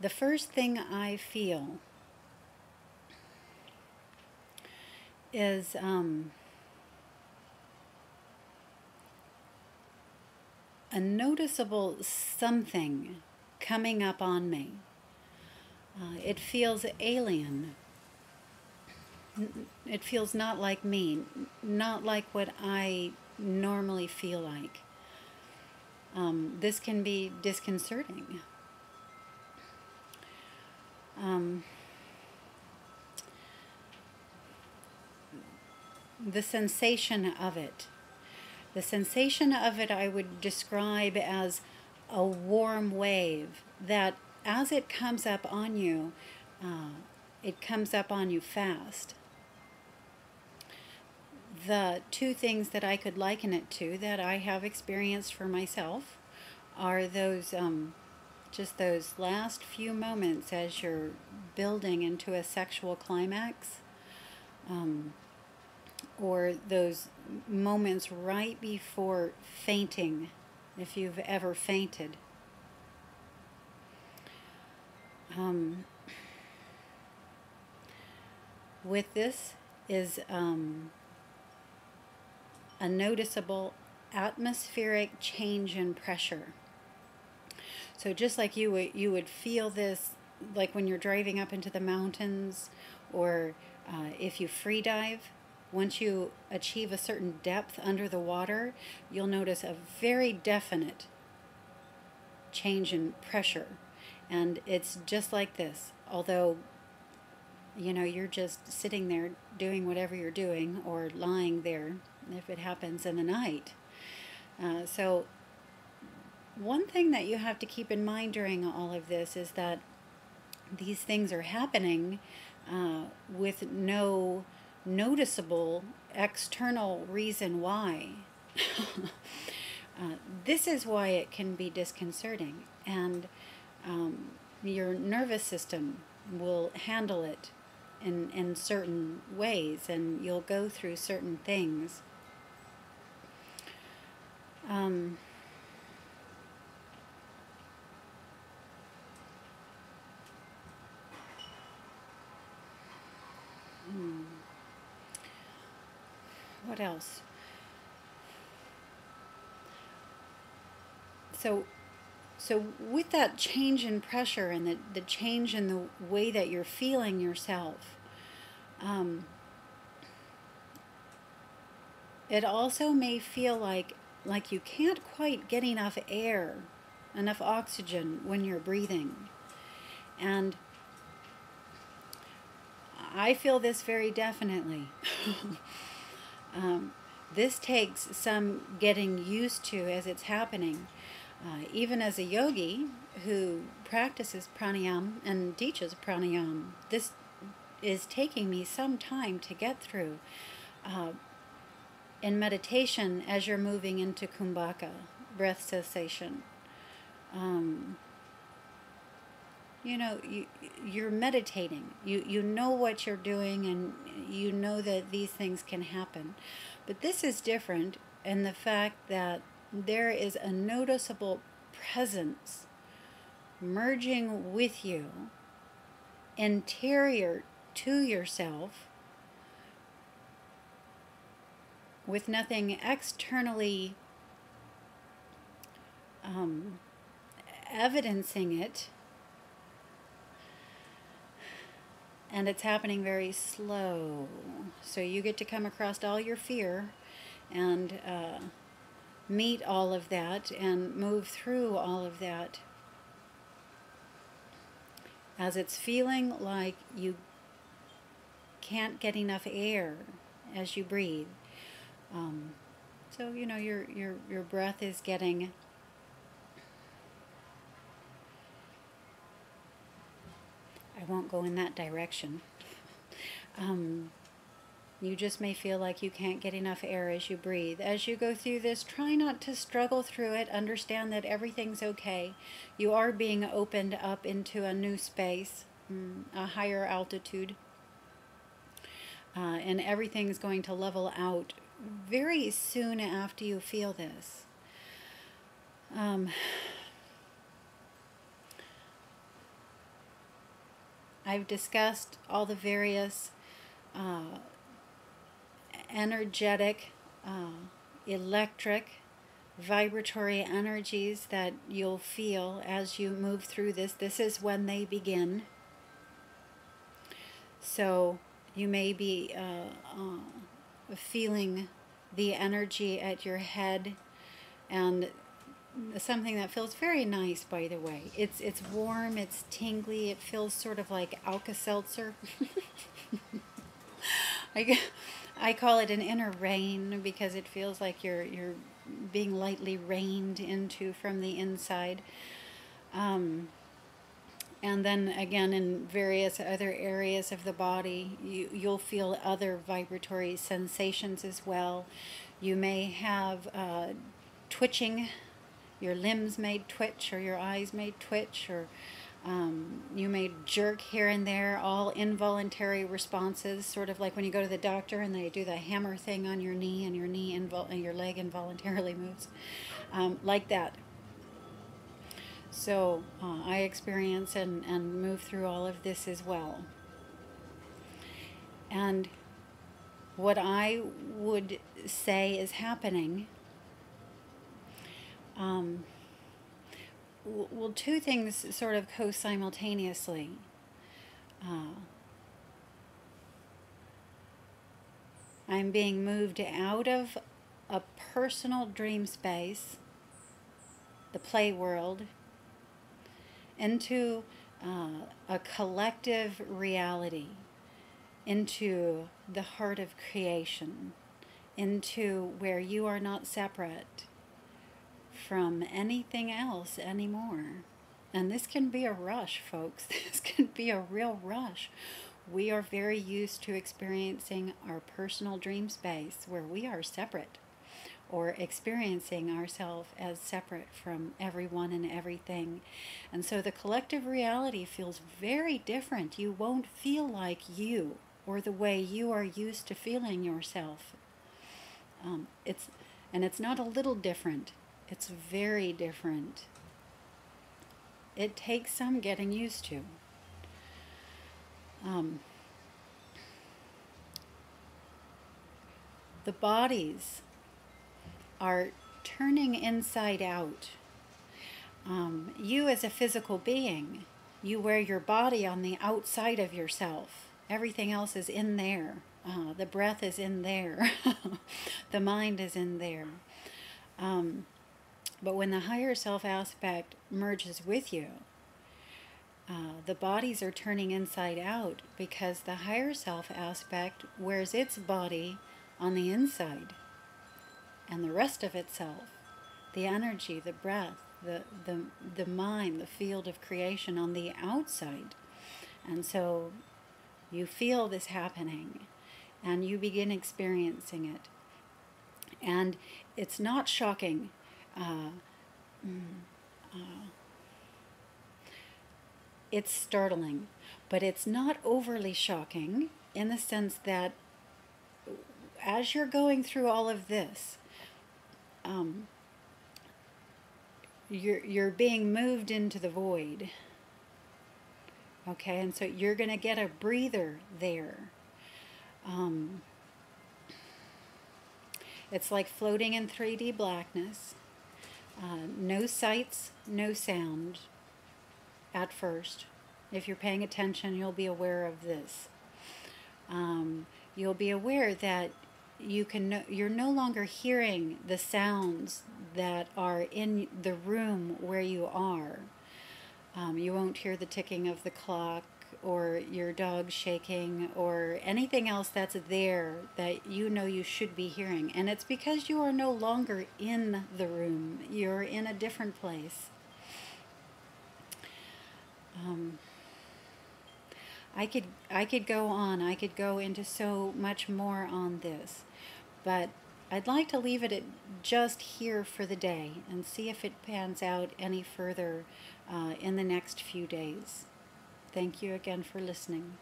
the first thing I feel is a noticeable something coming up on me. It feels alien. It feels not like me, not like what I normally feel like. This can be disconcerting. The sensation of it. The sensation of it I would describe as a warm wave that as it comes up on you, it comes up on you fast. The two things that I could liken it to that I have experienced for myself are those just those last few moments as you're building into a sexual climax, or those moments right before fainting, if you've ever fainted. With this is a noticeable atmospheric change in pressure. So just like you would feel this, like when you're driving up into the mountains, or if you free dive, once you achieve a certain depth under the water, you'll notice a very definite change in pressure. And it's just like this, although you're just sitting there doing whatever you're doing, or lying there if it happens in the night. So one thing that you have to keep in mind during all of this is that these things are happening with no noticeable external reason why. This is why it can be disconcerting, and your nervous system will handle it in certain ways, and you'll go through certain things. What else? So with that change in pressure and the change in the way that you're feeling yourself, it also may feel like you can't quite get enough air, enough oxygen when you're breathing. And I feel this very definitely. This takes some getting used to as it's happening. Even as a yogi who practices pranayama and teaches pranayama, this is taking me some time to get through. In meditation, as you're moving into kumbhaka, breath cessation, you're meditating. You know what you're doing, and you know that these things can happen. But this is different in the fact that there is a noticeable presence merging with you, interior to yourself, with nothing externally evidencing it. And it's happening very slow. So you get to come across all your fear and meet all of that and move through all of that as it's feeling like you can't get enough air as you breathe. So your breath is getting I won't go in that direction. You just may feel like you can't get enough air as you breathe. As you go through this, try not to struggle through it. Understand that everything's okay. You are being opened up into a new space, a higher altitude. And everything's going to level out very soon after you feel this. I've discussed all the various uh, energetic, electric, vibratory energies that you'll feel as you move through this. This is when they begin. So you may be feeling the energy at your head, and something that feels very nice, by the way. It's warm, it's tingly, it feels sort of like Alka-Seltzer. I, I call it an inner rain because it feels like you're being lightly rained into from the inside. And then again, in various other areas of the body, you'll feel other vibratory sensations as well. You may have twitching. Your limbs may twitch, or your eyes may twitch, or you may jerk here and there, all involuntary responses, sort of like when you go to the doctor and they do the hammer thing on your knee, and your leg involuntarily moves, like that. So I experience and move through all of this as well. And what I would say is happening, well, two things sort of co-simultaneously. I'm being moved out of a personal dream space, the play world, into a collective reality, into the heart of creation, into where you are not separate from anything else anymore. And this can be a rush, folks. This can be a real rush. We are very used to experiencing our personal dream space where we are separate, or experiencing ourselves as separate from everyone and everything. And so the collective reality feels very different. You won't feel like you, or the way you are used to feeling yourself. It's not a little different. It's very different. It takes some getting used to. The bodies are turning inside out. You as a physical being, you wear your body on the outside of yourself. Everything else is in there. The breath is in there. The mind is in there. But when the higher self aspect merges with you, the bodies are turning inside out, because the higher self aspect wears its body on the inside, and the rest of itself, the energy, the breath, the mind, the field of creation, on the outside. And so you feel this happening, and you begin experiencing it. And it's not shocking. It's startling, but it's not overly shocking, in the sense that as you're going through all of this, you're being moved into the void. Okay, and so you're going to get a breather there. It's like floating in 3D blackness. No sights, no sound at first. If you're paying attention, you'll be aware of this. You'll be aware that you're no longer hearing the sounds that are in the room where you are. You won't hear the ticking of the clock, or your dog shaking, or anything else that's there that you know you should be hearing. And it's because you are no longer in the room. You're in a different place. I could go on. I could go into so much more on this, but I'd like to leave it at just here for the day, and see if it pans out any further in the next few days. Thank you again for listening.